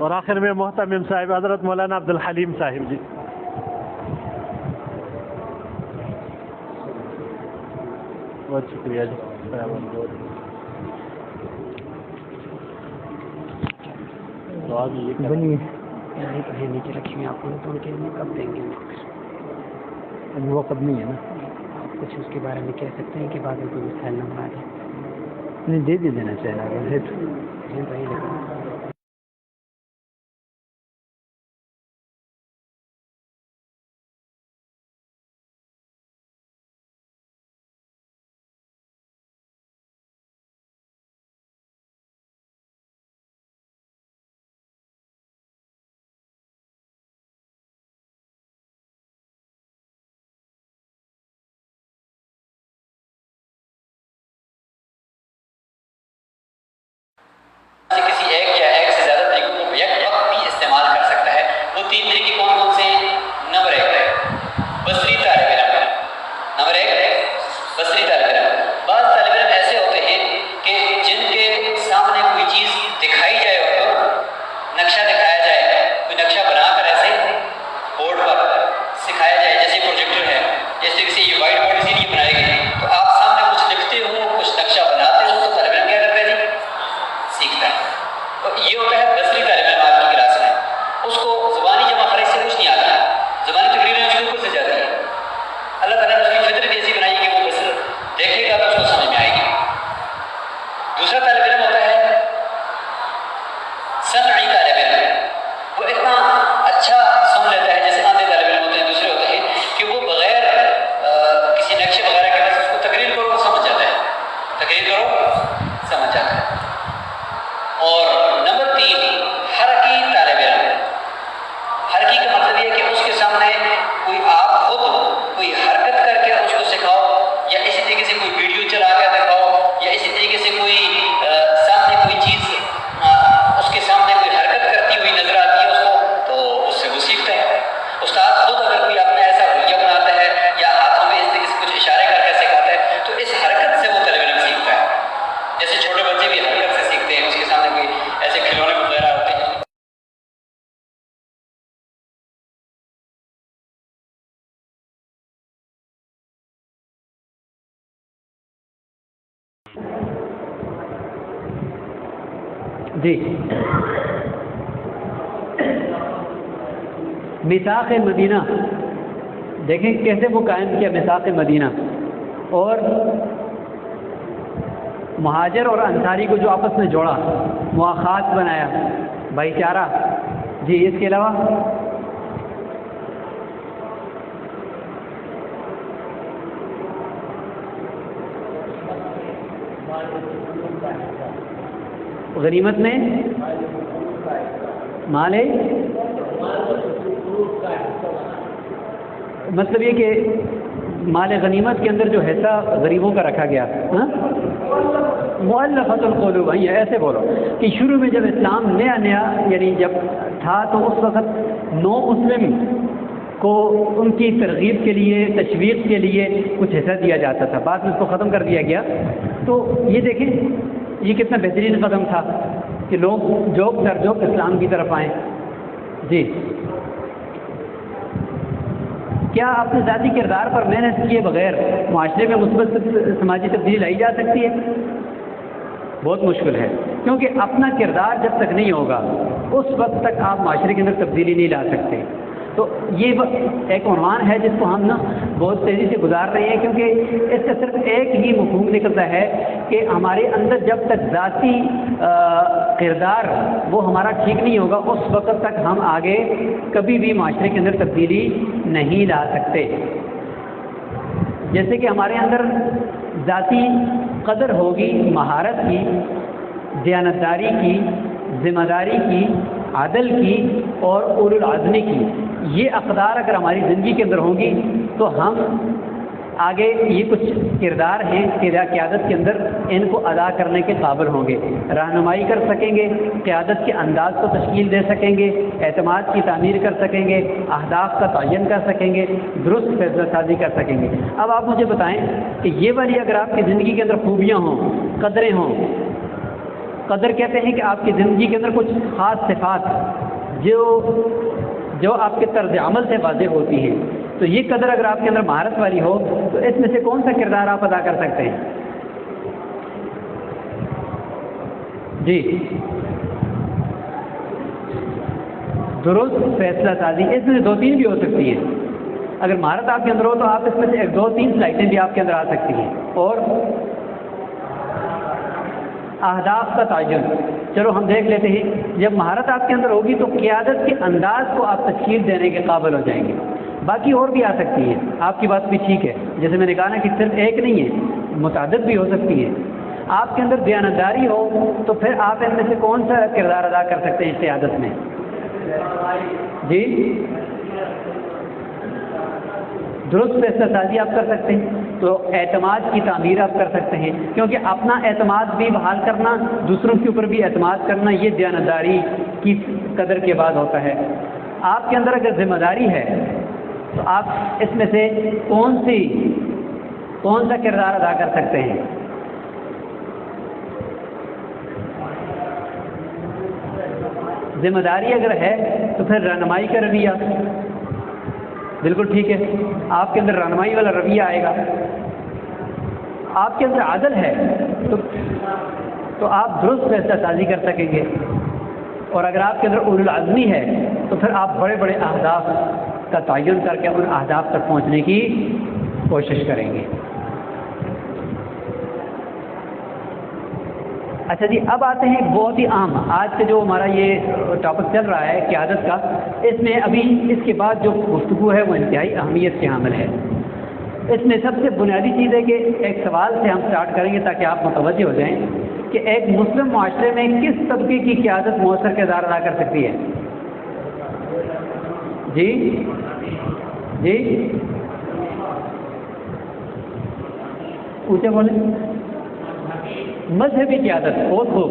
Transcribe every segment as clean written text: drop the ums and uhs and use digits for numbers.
اور آخر میں محتمم صاحب حضرت مولانا عبد الحلیم صاحب جی. بہت شکریہ جی. بنیے نیچے رکھی ہوئی آپ کو تو ان کے کب دیں گے؟ ابھی وہ کب نہیں ہے نا. کچھ اس کے بارے میں کہہ سکتے ہیں کہ بعد میں کوئی مسائل نمبر آ جائے. نہیں دے دینا چاہیے. کسی ایک یا ایک سے زیادہ طریقوں کو یک وقت بھی استعمال کر سکتا ہے. وہ 3 طریقے کون کون سے ہیں؟ نمبر 1 بصری طالب علم. نمبر 1 بصری طالب علم. بعض طالب علم ایسے ہوتے ہیں کہ جن کے سامنے کوئی چیز دکھائی جائے ان کو، نقشہ دکھایا جائے، کوئی نقشہ بنا کر ایسے بورڈ پر سکھایا جائے، جیسے پروجیکٹر ہے، جیسے کسی یہ وائٹ بورڈ اسی لیے بنائے گئے، تو آپ سامنے کچھ لکھتے ہو، کچھ نقشہ بناتے ہو، تو طالب علم کیا کرتا ہے جی؟ سیکھتا ہے. تو یہ ہوتا ہے بصری طالب علم. آپ کی کلاس میں اس کو زبانی جمع خرچ سے کچھ نہیں آتا، زبانی تقریریں اس کے اوپر سے جاتی ہے. اللہ تعالیٰ نے اس کی فطرت ایسی بنائی کہ وہ بصر دیکھے گا تو اس کو سمجھ میں آئے گی. دوسرا طالب علم ہوتا ہے سمعی طالب علم. وہ اتنا اچھا سن لیتا ہے، جیسے آدھے طالب علم ہوتے ہیں دوسرے ہوتے ہیں کہ وہ بغیر کسی نقشے وغیرہ کے بس اس کو تقریر کرو وہ سمجھ جاتا ہے، تقریر کرو سمجھ جاتا ہے. اور نمبر 3 حرکی طالب علم. حرکی کا مطلب یہ ہے کہ اس کے سامنے کوئی آپ خود کوئی حرکت کر کے اس کو سکھاؤ، یا اسی طریقے سے کوئی ویڈیو چلا کے دکھاؤ، یا اسی طریقے سے کوئی سامنے کوئی چیز اس کے سامنے کوئی حرکت کرتی ہوئی نظر آتی ہے اس کو، تو اس سے وہ سیکھتا ہے. استاد خود اگر کوئی اپنا ایسا ویڈیو بناتا ہے یا ہاتھوں میں اس طریقے سے کچھ اشارے کر کے سکھاتا ہے تو اس حرکت سے وہ طالب علم سیکھتا ہے. جیسے چھوٹے بچے بھی حرکت سے سیکھتے ہیں، اس کے سامنے کوئی ایسے کھلونے وغیرہ ہوتے ہیں. جی میثاق مدینہ دیکھیں کیسے وہ قائم کیا. میثاق مدینہ اور مہاجر اور انصاری کو جو آپس میں جوڑا، مواخات بنایا، بھائی چارہ. جی اس کے علاوہ غنیمت میں مال ہے، مطلب یہ کہ مال غنیمت کے اندر جو حصہ غریبوں کا رکھا گیا. مؤلفۃ القلوب، ایسے بولو کہ شروع میں جب اسلام نیا یعنی جب تھا تو اس وقت نو مسلم کو ان کی ترغیب کے لیے، تشویق کے لیے کچھ حصہ دیا جاتا تھا. بعد میں اس کو ختم کر دیا گیا. تو یہ دیکھیں یہ کتنا بہترین قدم تھا کہ لوگ جوک در جوک اسلام کی طرف آئیں. جی کیا اپنے ذاتی کردار پر محنت کیے بغیر معاشرے میں مثبت سماجی تبدیلی لائی جا سکتی ہے؟ بہت مشکل ہے، کیونکہ اپنا کردار جب تک نہیں ہوگا اس وقت تک آپ معاشرے کے اندر تبدیلی نہیں لا سکتے. تو یہ ایک عنوان ہے جس کو ہم بہت تیزی سے گزار رہے ہیں، کیونکہ اس کا صرف ایک ہی مفہوم نکلتا ہے کہ ہمارے اندر جب تک ذاتی کردار وہ ہمارا ٹھیک نہیں ہوگا اس وقت تک ہم آگے کبھی بھی معاشرے کے اندر تبدیلی نہیں لا سکتے. جیسے کہ ہمارے اندر ذاتی قدر ہوگی مہارت کی، دیانتداری کی، ذمہ داری کی، عدل کی اور اولو العزم کی، یہ اقدار اگر ہماری زندگی کے اندر ہوں گی تو ہم آگے یہ کچھ کردار ہیں قیادت کے اندر ان کو ادا کرنے کے قابل ہوں گے. رہنمائی کر سکیں گے، قیادت کے انداز کو تشکیل دے سکیں گے، اعتماد کی تعمیر کر سکیں گے، اہداف کا تعین کر سکیں گے، درست فیصلہ سازی کر سکیں گے. اب آپ مجھے بتائیں کہ یہ والی اگر آپ کی زندگی کے اندر خوبیاں ہوں، قدریں ہوں، قدر کہتے ہیں کہ آپ کی زندگی کے اندر کچھ خاص صفات جو آپ کے طرز عمل سے واضح ہوتی ہیں، تو یہ قدر اگر آپ کے اندر مہارت والی ہو تو اس میں سے کون سا کردار آپ ادا کر سکتے ہیں؟ جی، درست فیصلہ سازی، اس میں سے 2-3 بھی ہو سکتی ہیں۔ اگر مہارت آپ کے اندر ہو تو آپ اس میں سے 1-2-3 صلاحیتیں بھی آپ کے اندر آ سکتی ہیں۔ اور اہداف کا تعین، چلو ہم دیکھ لیتے ہیں، جب مہارت آپ کے اندر ہوگی تو قیادت کے انداز کو آپ تشکیل دینے کے قابل ہو جائیں گے۔ باقی اور بھی آ سکتی ہیں، آپ کی بات بھی ٹھیک ہے، جیسے میں نے کہا نا کہ صرف ایک نہیں ہے، متعدد بھی ہو سکتی ہیں۔ آپ کے اندر دیانتداری ہو تو پھر آپ ان میں سے کون سا کردار ادا کر سکتے ہیں قیادت میں؟ جی، درست فیصلہ سازی آپ کر سکتے ہیں، تو اعتماد کی تعمیر آپ کر سکتے ہیں، کیونکہ اپنا اعتماد بھی بحال کرنا، دوسروں کے اوپر بھی اعتماد کرنا، یہ دیانتداری کی قدر کے بعد ہوتا ہے۔ آپ کے اندر اگر ذمہ داری ہے تو آپ اس میں سے کون سا کردار ادا کر سکتے ہیں؟ ذمہ داری اگر ہے تو پھر رہنمائی کا رویہ، بالکل ٹھیک ہے، آپ کے اندر رہنمائی والا رویہ آئے گا۔ آپ کے اندر عدل ہے تو آپ درست فیصلہ سازی کر سکیں گے، اور اگر آپ کے اندر اولو العزمی ہے تو پھر آپ بڑے بڑے اہداف کا تعین کر کے ان اہداف تک پہنچنے کی کوشش کریں گے۔ اچھا جی، اب آتے ہیں بہت ہی اہم، آج سے جو ہمارا یہ ٹاپک چل رہا ہے قیادت کا، اس میں ابھی اس کے بعد جو گفتگو ہے وہ انتہائی اہمیت کے حامل ہے۔ اس میں سب سے بنیادی چیز ہے کہ ایک سوال سے ہم سٹارٹ کریں گے تاکہ آپ متوجہ ہو جائیں کہ ایک مسلم معاشرے میں کس طبقے کی قیادت مؤثر کردار ادا کر سکتی ہے؟ جی جی، اونچے بولیں۔ مذہبی قیادت، بہت خوب،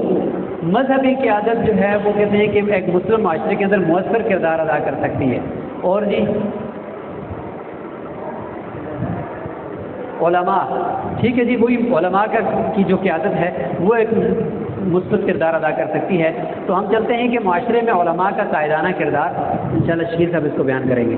مذہبی قیادت جو ہے وہ کہتے ہیں کہ ایک مسلم معاشرے کے اندر مؤثر کردار ادا کر سکتی ہے۔ اور جی، علماء، ٹھیک ہے جی، وہی علماء کی جو قیادت ہے وہ ایک مثبت کردار ادا کر سکتی ہے۔ تو ہم چلتے ہیں کہ معاشرے میں علماء کا قائدانہ کردار، انشاءاللہ شکیل صاحب اس کو بیان کریں گے۔